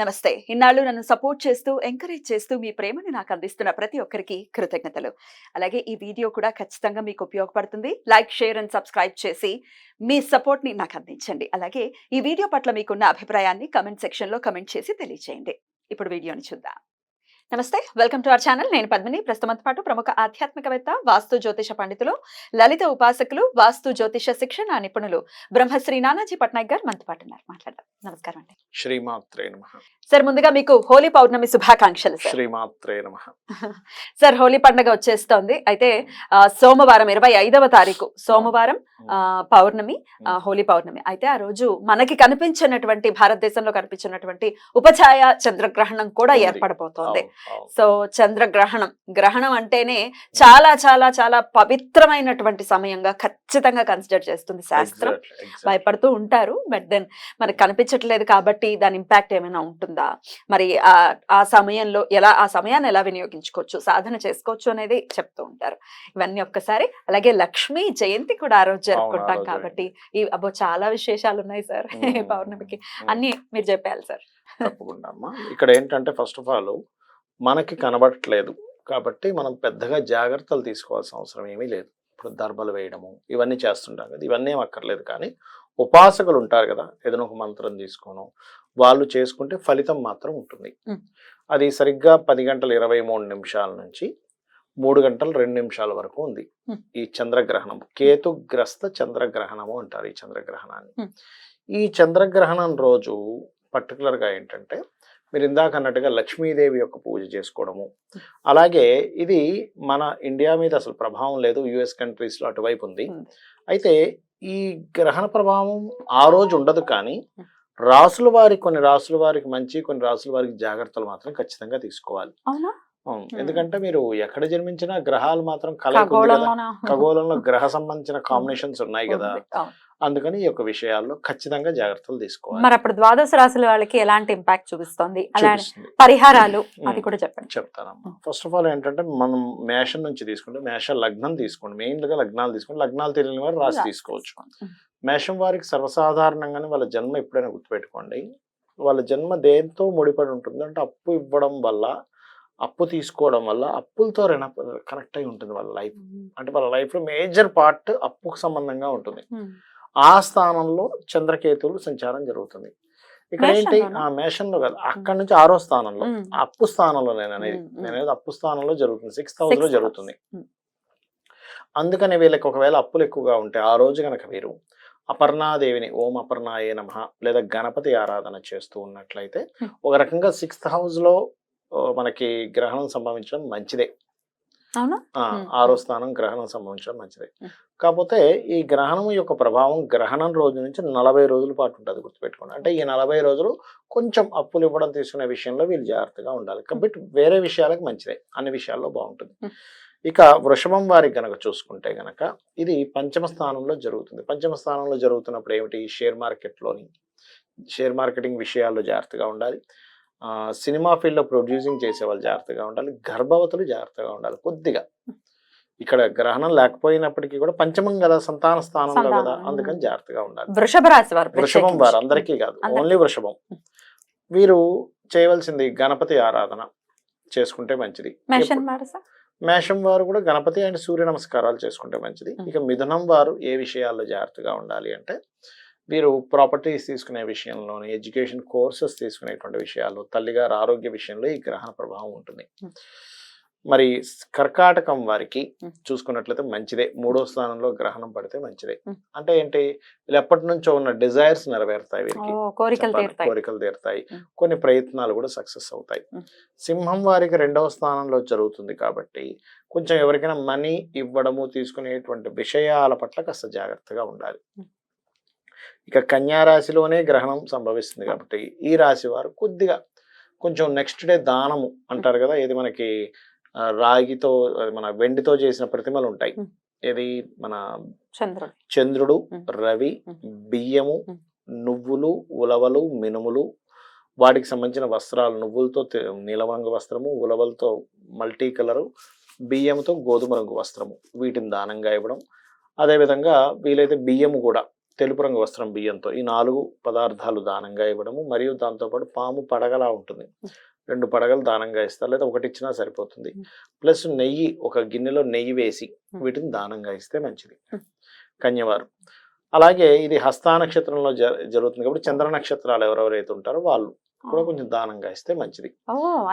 నమస్తే. ఇన్నాళ్ళు నన్ను సపోర్ట్ చేస్తూ, ఎంకరేజ్ చేస్తూ మీ ప్రేమని నాకు అందిస్తున్న ప్రతి ఒక్కరికి కృతజ్ఞతలు. అలాగే ఈ వీడియో కూడా ఖచ్చితంగా మీకు ఉపయోగపడుతుంది. లైక్, షేర్ అండ్ సబ్స్క్రైబ్ చేసి మీ సపోర్ట్‌ని నాకు అందించండి. అలాగే ఈ వీడియో పట్ల మీకున్న అభిప్రాయాన్ని కామెంట్ సెక్షన్‌లో కామెంట్ చేసి తెలియజేయండి. ఇప్పుడు వీడియోని చూద్దాం. నమస్తే, వెల్కమ్ టు అవర్ ఛానల్. నేను పద్మిని. ప్రస్తుతంతో పాటు ప్రముఖ ఆధ్యాత్మికవేత్త, వాస్తు జ్యోతిష పండితులు, లలిత ఉపాసకులు, వాస్తు జ్యోతిష శిక్షణ నిపుణులు బ్రహ్మశ్రీ నానాజీ పట్నాయక్ గారు మనతో పాటు ఉన్నారు. మాట్లాడదాం. నమస్కారం అండి. శ్రీమాత్రే నమః. సార్, ముందుగా మీకు హోలీ పౌర్ణమి శుభాకాంక్షలు సార్. శ్రీమాత్రే నమః. సార్, హోలీ పండుగ వచ్చేస్తోంది. అయితే సోమవారం 25వ తారీఖు సోమవారం పౌర్ణమి, హోలీ పౌర్ణమి. అయితే ఆ రోజు మనకి కనిపించినటువంటి, భారతదేశంలో కనిపించినటువంటి ఉపఛాయ చంద్రగ్రహణం కూడా ఏర్పడబోతోంది. సో చంద్రగ్రహణం, గ్రహణం అంటేనే చాలా చాలా చాలా పవిత్రమైనటువంటి సమయంగా ఖచ్చితంగా కన్సిడర్ చేస్తుంది శాస్త్రం. భయపడుతూ ఉంటారు, బట్ దెన్ మనకు కనిపించట్లేదు కాబట్టి దాని ఇంపాక్ట్ ఏమైనా ఉంటుందా, మరి ఆ సమయంలో ఆ సమయాన్ని ఎలా వినియోగించుకోవచ్చు, సాధన చేసుకోవచ్చు అనేది చెప్తూ ఉంటారు. ఇవన్నీ ఒక్కసారి. అలాగే లక్ష్మీ జయంతి కూడా ఆ రోజు జరుపుకుంటాం కాబట్టి చాలా విశేషాలు ఉన్నాయి సార్ పౌర్ణమికి. అన్ని మీరు చెప్పాలి సార్. తప్పకుండా అమ్మా. ఇక్కడ ఏంటంటే ఫస్ట్ ఆఫ్ ఆల్ మనకి కనబడట్లేదు కాబట్టి మనం పెద్దగా జాగ్రత్తలు తీసుకోవాల్సిన అవసరం ఏమీ లేదు. ఇప్పుడు దర్బలు వేయడము ఇవన్నీ చేస్తుంటాం కదా, ఇవన్నీ ఏం అక్కర్లేదు. కానీ ఉపాసకులు ఉంటారు కదా, ఏదైనా ఒక మంత్రం తీసుకోను వాళ్ళు చేసుకుంటే ఫలితం మాత్రం ఉంటుంది. అది సరిగ్గా 10 గంటల 23 నిమిషాల నుంచి 3 గంటల 2 నిమిషాల వరకు ఉంది ఈ చంద్రగ్రహణం. కేతుగ్రస్త చంద్రగ్రహణము అంటారు ఈ చంద్రగ్రహణాన్ని. ఈ చంద్రగ్రహణం రోజు పర్టికులర్గా ఏంటంటే మీరు ఇందాక అన్నట్టుగా లక్ష్మీదేవి యొక్క పూజ చేసుకోవడము. అలాగే ఇది మన ఇండియా మీద అసలు ప్రభావం లేదు, యుఎస్ కంట్రీస్లో అటువైపు ఉంది. అయితే ఈ గ్రహణ ప్రభావం ఆ రోజు ఉండదు, కానీ రాసుల వారికి, కొన్ని రాసుల వారికి మంచి, కొన్ని రాసుల వారికి జాగ్రత్తలు మాత్రం ఖచ్చితంగా తీసుకోవాలి. ఎందుకంటే మీరు ఎక్కడ జన్మించినా గ్రహాలు మాత్రం ఖగోళంలో గ్రహ సంబంధించిన కాంబినేషన్స్ ఉన్నాయి కదా, అందుకని ఈ యొక్క విషయాల్లో ఖచ్చితంగా జాగ్రత్తలు తీసుకోవాలి. మరి అప్పుడు ద్వాదశ రాశుల వాళ్ళకి ఎలాంటి ఇంపాక్ట్ చూపిస్తుంది, పరిహారాలు అది కూడా చెప్పండి. చెప్తానమ్మా. ఫస్ట్ ఆఫ్ ఆల్ ఏంటంటే మనం మేషం నుంచి తీసుకుంటే, మేష లగ్నం తీసుకోండి. మెయిన్ గా లగ్నాలు తీసుకోండి. లగ్నాలు తెలియని వారు రాశి తీసుకోవచ్చు. మేషం వారికి సర్వసాధారణంగానే వాళ్ళ జన్మ ఎప్పుడైనా గుర్తుపెట్టుకోండి, వాళ్ళ జన్మ దేంతో ముడిపడి ఉంటుంది అంటే అప్పు ఇవ్వడం వల్ల, అప్పు తీసుకోవడం వల్ల, అప్పులతో కనెక్ట్ అయి ఉంటుంది వాళ్ళ లైఫ్. అంటే వాళ్ళ లైఫ్ లో మేజర్ పార్ట్ అప్పుకు సంబంధంగా ఉంటుంది. ఆ స్థానంలో చంద్రకేతువులు సంచారం జరుగుతుంది. ఇక్కడ ఏంటి, ఆ మేషంలో కాదు, అక్కడ నుంచి 6వ స్థానంలో, అప్పు స్థానంలో నేనేది అప్పు స్థానంలో జరుగుతుంది, 6th house లో జరుగుతుంది. అందుకని వీళ్ళకి ఒకవేళ అప్పులు ఎక్కువగా ఉంటే ఆ రోజు కనుక వీరు అపర్ణాదేవిని ఓం అపర్ణాయే నమః లేదా గణపతి ఆరాధన చేస్తూ ఉన్నట్లయితే ఒక రకంగా 6th house లో మనకి గ్రహణం సంభవించడం మంచిదే. 6వ స్థానం గ్రహణం సంభవించడం మంచిదే. కాకపోతే ఈ గ్రహణం యొక్క ప్రభావం గ్రహణం రోజు నుంచి 40 రోజుల పాటు ఉంటుంది, గుర్తుపెట్టుకోండి. అంటే ఈ 40 రోజులు కొంచెం అప్పులు ఇవ్వడం తీసుకునే విషయంలో వీళ్ళు జాగ్రత్తగా ఉండాలి. కాబట్టి వేరే విషయాలకు మంచిదే, అన్ని విషయాల్లో బాగుంటుంది. ఇక వృషభం వారికి గనక చూసుకుంటే గనక ఇది 5వ స్థానంలో జరుగుతుంది. 5వ స్థానంలో జరుగుతున్నప్పుడు ఏమిటి, షేర్ మార్కెటింగ్ విషయాల్లో జాగ్రత్తగా ఉండాలి. సినిమా ఫీల్డ్ లో ప్రొడ్యూసింగ్ చేసే వాళ్ళు జాగ్రత్తగా ఉండాలి. గర్భవతులు జాగ్రత్తగా ఉండాలి కొద్దిగా. ఇక్కడ గ్రహణం లేకపోయినప్పటికీ కూడా పంచమం కదా, సంతాన స్థానంలో కదా, అందుకని జాగ్రత్తగా ఉండాలి. వృషభం వారు అందరికీ కాదు, ఓన్లీ వృషభం. వీరు చేయవలసింది గణపతి ఆరాధన చేసుకుంటే మంచిది. మేషం వారు కూడా గణపతి అండ్ సూర్య నమస్కారాలు చేసుకుంటే మంచిది. ఇక మిథునం వారు ఏ విషయాల్లో జాగ్రత్తగా ఉండాలి అంటే వీరు ప్రాపర్టీస్ తీసుకునే విషయంలోని, ఎడ్యుకేషన్ కోర్సెస్ తీసుకునేటువంటి విషయాలు, తల్లిగారు ఆరోగ్య విషయంలో ఈ గ్రహణ ప్రభావం ఉంటుంది. మరి కర్కాటకం వారికి చూసుకున్నట్లయితే మంచిదే, 3వ స్థానంలో గ్రహణం పడితే మంచిదే. అంటే ఏంటి, వీళ్ళు ఎప్పటి నుంచో ఉన్న డిజైర్స్ నెరవేరుతాయి, వీరికి కోరికలు తీరుతాయి, కొన్ని ప్రయత్నాలు కూడా సక్సెస్ అవుతాయి. సింహం వారికి 2వ స్థానంలో జరుగుతుంది కాబట్టి కొంచెం ఎవరికైనా మనీ ఇవ్వడము, తీసుకునేటువంటి విషయాల పట్ల కాస్త జాగ్రత్తగా ఉండాలి. ఇక కన్యా రాశిలోనే గ్రహణం సంభవిస్తుంది కాబట్టి ఈ రాశి వారు కొద్దిగా కొంచెం నెక్స్ట్ డే దానము అంటారు కదా, ఇది మనకి రాగితో, మన వెండితో చేసిన ప్రతిమలు ఉంటాయి. ఇది మన చంద్రుడు, రవి, బియ్యము, నువ్వులు, ఉలవలు, మినుములు, వాటికి సంబంధించిన వస్త్రాలు, నువ్వులతో నీలం రంగు వస్త్రము, ఉలవలతో మల్టీ కలరు, బియ్యంతో గోధుమ రంగు వస్త్రము, వీటిని దానంగా ఇవ్వడం. అదేవిధంగా వీలైతే బియ్యము కూడా తెలుపు రంగు వస్త్రం బియ్యంతో ఈ 4 పదార్థాలు దానంగా ఇవ్వడము, మరియు దాంతోపాటు పాము పడగలా ఉంటుంది, 2 పడగలు దానంగా ఇస్తారు, లేదా ఒకటి ఇచ్చినా సరిపోతుంది. ప్లస్ నెయ్యి, ఒక గిన్నెలో నెయ్యి వేసి వీటిని దానంగా ఇస్తే మంచిది కన్యవారు. అలాగే ఇది హస్త నక్షత్రంలో జరుగుతుంది కాబట్టి చంద్ర నక్షత్రాలు ఎవరెవరైతే ఉంటారో వాళ్ళు కూడా కొంచెం దానంగా ఇస్తే మంచిది.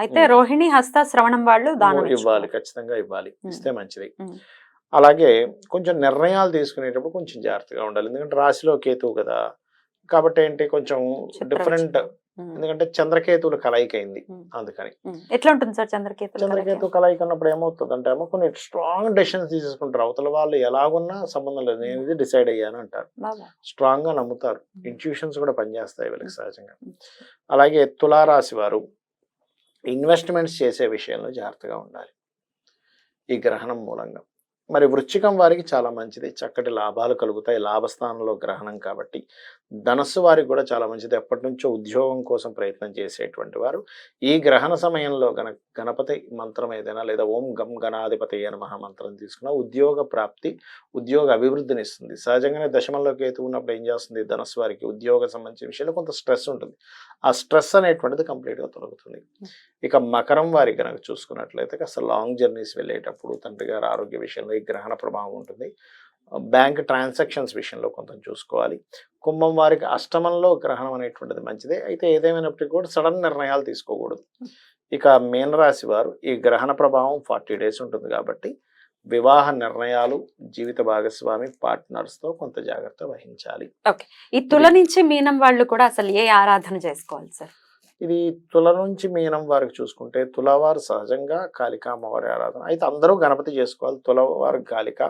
అయితే రోహిణి, హస్త, శ్రవణం వాళ్ళు దానం ఇవ్వాలి, ఖచ్చితంగా ఇవ్వాలి, ఇస్తే మంచిది. అలాగే కొంచెం నిర్ణయాలు తీసుకునేటప్పుడు కొంచెం జాగ్రత్తగా ఉండాలి, ఎందుకంటే రాశిలో కేతువు కదా, కాబట్టి ఏంటి కొంచెం డిఫరెంట్, ఎందుకంటే చంద్రకేతువులు కలయిక అయింది, అందుకని. ఎట్లా ఉంటుంది సార్ చంద్రకేతు కలయిక అన్నప్పుడు ఏమవుతుంది అంటే ఏమో కొన్ని స్ట్రాంగ్ డెసిషన్స్ తీసుకుంటారు, అవతల వాళ్ళు ఎలాగున్నా సంబంధం లేదు, నేను ఇది డిసైడ్ అయ్యాను అంటారు, స్ట్రాంగ్ గా నమ్ముతారు, ఇన్స్టిట్యూషన్స్ కూడా పనిచేస్తాయి వీళ్ళకి సహజంగా. అలాగే తులారాశి వారు ఇన్వెస్ట్మెంట్స్ చేసే విషయంలో జాగ్రత్తగా ఉండాలి ఈ గ్రహణం మూలంగా. మరి వృశ్చికం వారికి చాలా మంచిది, చక్కటి లాభాలు కలుగుతాయి, లాభస్థానంలో గ్రహణం కాబట్టి. ధనస్సు వారికి కూడా చాలా మంచిది, ఎప్పటి నుంచో ఉద్యోగం కోసం ప్రయత్నం చేసేటువంటి వారు ఈ గ్రహణ సమయంలో గణపతి మంత్రం ఏదైనా, లేదా ఓం గం గణాధిపతి అయిన మహామంత్రం తీసుకున్న ఉద్యోగ ప్రాప్తి, ఉద్యోగ అభివృద్ధిని ఇస్తుంది. సహజంగానే దశమంలో కేతు ఉన్నప్పుడు ఏం చేస్తుంది, ధనస్సు వారికి ఉద్యోగ సంబంధించిన విషయంలో కొంత స్ట్రెస్ ఉంటుంది, ఆ స్ట్రెస్ అనేటువంటిది కంప్లీట్గా తొలగుతుంది. ఇక మకరం వారికి కనుక చూసుకున్నట్లయితే కాస్త లాంగ్ జర్నీస్ వెళ్ళేటప్పుడు తండ్రి గారి ఆరోగ్య విషయంలో ఈ గ్రహణ ప్రభావం ఉంటుంది, బ్యాంక్ ట్రాన్సాక్షన్స్ విషయంలో కొంత చూసుకోవాలి. కుంభం వారికి అష్టమంలో గ్రహణం అనేటువంటిది మంచిదే, అయితే ఏదేమైనప్పటికీ కూడా సడన్ నిర్ణయాలు తీసుకోకూడదు. ఇక మీనరాశి వారు ఈ గ్రహణ ప్రభావం 40 days ఉంటుంది కాబట్టి వివాహ నిర్ణయాలు, జీవిత భాగస్వామి పార్ట్నర్స్ తో కొంత జాగ్రత్త వహించాలి. ఓకే, ఈ తుల నుంచి మీనం వాళ్ళు కూడా అసలు ఏ ఆరాధన చేసుకోవాలి సార్? ఇది తుల నుంచి మీనం వారికి చూసుకుంటే తులవారు సహజంగా కాళికా అమ్మవారి ఆరాధన, అయితే అందరూ గణపతి చేసుకోవాలి. తులవారు కాళిక,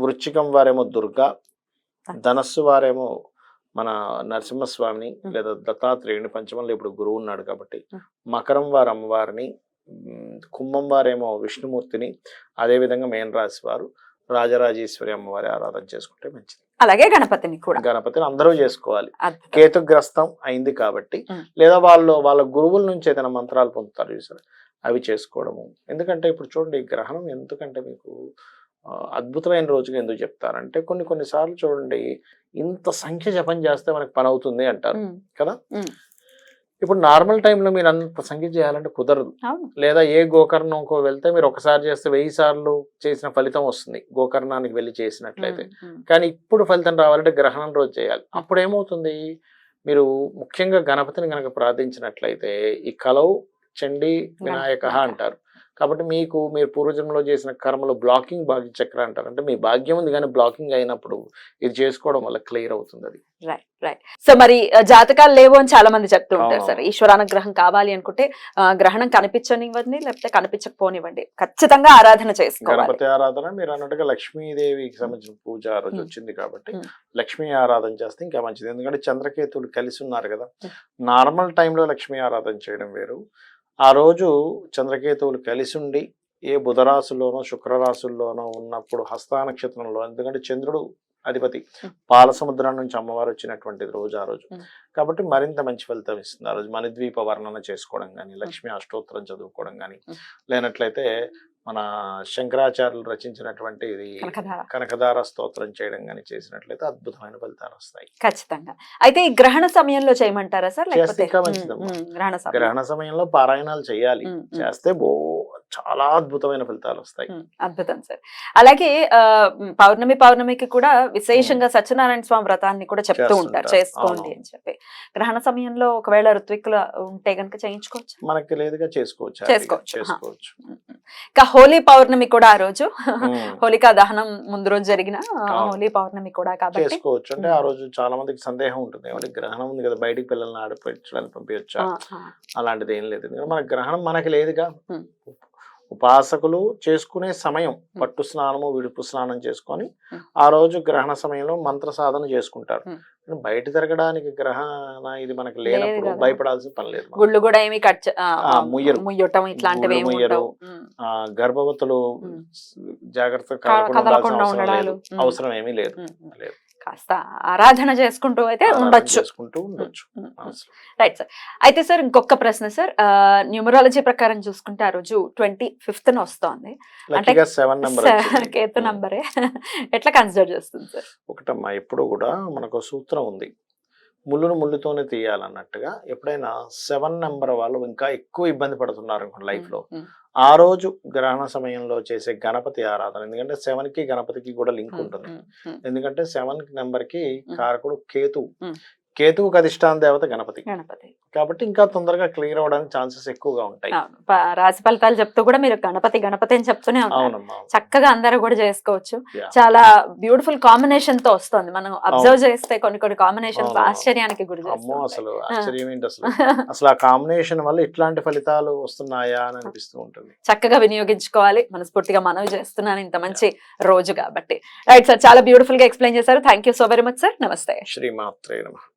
వృశ్చికం వారేమో దుర్గా, ధనస్సు వారేమో మన నరసింహస్వామిని లేదా దత్తాత్రేయుని, పంచమంలో ఇప్పుడు గురువు ఉన్నాడు కాబట్టి, మకరం వారు అమ్మవారిని, కుంభం వారేమో విష్ణుమూర్తిని, అదేవిధంగా మీనరాశి వారు రాజరాజేశ్వరి అమ్మవారి ఆరాధన చేసుకుంటే మంచిది. అలాగే గణపతిని కూడా, గణపతిని అందరూ చేసుకోవాలి. కేతుగ్రస్తం అయింది కాబట్టి, లేదా వాళ్ళ గురువుల నుంచి ఏదైనా మంత్రాలు పొందుతారు చూసారు, అవి చేసుకోవడము. ఎందుకంటే ఇప్పుడు చూడండి గ్రహణం ఎందుకంటే మీకు అద్భుతమైన రోజుగా ఎందుకు చెప్తారంటే కొన్నిసార్లు చూడండి ఇంత సంఖ్య జపం చేస్తే మనకు పని అవుతుంది అంటారు కదా. ఇప్పుడు నార్మల్ టైంలో మీరు అంత సంఖ్య చేయాలంటే కుదరదు, లేదా ఏ గోకర్ణంకో వెళ్తే మీరు ఒకసారి చేస్తే 1000 సార్లు చేసిన ఫలితం వస్తుంది గోకర్ణానికి వెళ్ళి చేసినట్లయితే. కానీ ఇప్పుడు ఫలితం రావాలంటే గ్రహణం రోజు చేయాలి. అప్పుడు ఏమవుతుంది, మీరు ముఖ్యంగా గణపతిని కనుక ప్రార్థించినట్లయితే ఈ కలవు చండీ వినాయక అంటారు కాబట్టి మీరు పూర్వజన్మలో చేసిన కర్మలో బ్లాకింగ్ భాగ్య చక్ర అంటారు, అంటే మీ భాగ్యం ఉంది కానీ బ్లాకింగ్ అయినప్పుడు ఇది చేసుకోవడం వల్ల క్లియర్ అవుతుంది అది. రైట్. సో మరి జాతకాలు లేవు అని చాలా మంది చెప్తూ ఉంటారు సార్, ఈశ్వరానుగ్రహం కావాలి అనుకుంటే గ్రహణం కనిపించనివ్వండి లేకపోతే కనిపించకపోనివ్వండి, ఖచ్చితంగా ఆరాధన చేసుకోవాలి. గణపతి ఆరాధన మీరు అన్నట్టుగా లక్ష్మీదేవికి సంబంధించిన పూజ ఆ రోజు వచ్చింది కాబట్టి లక్ష్మీ ఆరాధన చేస్తే ఇంకా మంచిది. ఎందుకంటే చంద్రకేతువులు కలిసి ఉన్నారు కదా, నార్మల్ టైంలో లక్ష్మీ ఆరాధన చేయడం వేరు, ఆ రోజు చంద్రకేతువులు కలిసి ఉండి ఏ బుధరాశుల్లోనో శుక్రరాశుల్లోనో ఉన్నప్పుడు హస్త నక్షత్రంలో, ఎందుకంటే చంద్రుడు అధిపతి, పాల సముద్రం నుంచి అమ్మవారు వచ్చినటువంటిది రోజు ఆ రోజు కాబట్టి మరింత మంచి ఫలితం ఇస్తుంది. ఆ రోజు మణిద్వీప వర్ణన చేసుకోవడం కానీ, లక్ష్మీ అష్టోత్తరం చదువుకోవడం కానీ, లేనట్లయితే మన శంకరాచార్యులు రచించినటువంటి ఇది కనకదార స్తోత్రం చేయడం కానీ చేసినట్లయితే అద్భుతమైన ఫలితాలు వస్తాయి ఖచ్చితంగా. అయితే ఈ గ్రహణ సమయంలో చేయమంటారా సార్? గ్రహణ సమయంలో పారాయణాలు చేయాలి, చేస్తే చాలా అద్భుతమైన ఫలితాలు వస్తాయి. అద్భుతం సార్. అలాగే పౌర్ణమికి కూడా విశేషంగా సత్యనారాయణ స్వామి వ్రతాన్ని కూడా చెప్తూ ఉంటారు చేసుకోండి అని చెప్పి. గ్రహణ సమయంలో ఒకవేళ ఋత్విక్కులు ఉంటే గనుక చేయించుకోవచ్చు, మనకి లేదుగా చేసుకోవచ్చు. ఇంకా హోలీ పౌర్ణమి కూడా ఆ రోజు హోలికా దహనం ముందు రోజు జరిగిన హోలీ పౌర్ణమి కూడా కాబట్టి చేసుకోవచ్చు. అంటే ఆ రోజు చాలా మందికి సందేహం ఉంటుంది, ఏమంటే గ్రహణం ఉంది కదా బయటికి పిల్లల్ని ఆడిపించడానికి పంపించచ్చా, అలాంటిది ఏం లేదు. ఎందుకంటే మన గ్రహణం మనకి లేదుగా. ఉపాసకులు చేసుకునే సమయం పట్టు స్నానము విడుపు స్నానం చేసుకొని ఆ రోజు గ్రహణ సమయంలో మంత్ర సాధన చేసుకుంటారు. బయట తిరగడానికి గ్రహణ ఇది మనకి లేనప్పుడు భయపడాల్సిన పని లేదు. గుళ్ళు కూడా ఏమి ముయ్యరు, గర్భవతులు జాగ్రత్తగా అవసరం ఏమీ లేదు. కాస్త ఆరాధన చేసుకుంటూ అయితే ఆరాధన ఉండొచ్చు. చేసుకుంటూ ఉండొచ్చు. అసలు రైట్ సార్. అయితే సార్ ఇంకొక ప్రశ్న సార్, న్యూమరాలజీ ప్రకారం చూసుకుంటే ఆ రోజు 25th వస్తోంది. లక్కీగా 7 నెంబర్ కేతు నంబరే ఎట్లా కన్సిడర్ చేస్తుంది సార్? ఒకటమ్మా, ఎప్పుడు కూడా మనకు సూత్రం ఉంది, ముళ్ళును ముళ్ళుతోనే తీయాలన్నట్టుగా. ఎప్పుడైనా 7 నెంబర్ వాళ్ళు ఇంకా ఎక్కువ ఇబ్బంది పడుతున్నారు అనుకోండి లైఫ్ లో, ఆ రోజు గ్రహణ సమయంలో చేసే గణపతి ఆరాధన, ఎందుకంటే 7 కి గణపతికి కూడా లింక్ ఉంటుంది. ఎందుకంటే 7 నెంబర్ కి కారకుడు కేతు, కేతువుకి అధిష్టాన దేవత గణపతి గణపతి కాబట్టి ఇంకా తొందరగా క్లియర్ అవడానికి ఛాన్సెస్ ఎక్కువగా ఉంటాయి. రాశి ఫలితాలు చెప్తూ కూడా మీరు గణపతి గణపతి అని చెప్తూనే ఉన్నారు. అవునమ్మా. చక్కగా అందరూ కూడా చేసుకోవచ్చు. Yeah. చాలా బ్యూటిఫుల్ కాంబినేషన్ తో వస్తుంది. మనం అబ్జర్వ్ చేస్తే కొన్ని కాంబినేషన్స్ అవును. ఆశ్చర్యానికి గురి అమ్మో, చేస్తాయి. అసలు ఆశ్చర్యం ఏంటి అసలు, అసలు ఆ కాంబినేషన్ వల్ల ఇట్లాంటి ఫలితాలు వస్తున్నాయా అని అనిపిస్తూ ఉంటుంది. చక్కగా వినియోగించుకోవాలి. మనస్ఫూర్తిగా మనవి చేస్తున్నాను, ఇంత మంచి రోజు కాబట్టి. రైట్ సార్, చాలా బ్యూటిఫుల్ గా ఎక్స్ప్లెయిన్ చేశారు. Thank you so very much sir. నమస్తే. శ్రీమాత్రే నమః.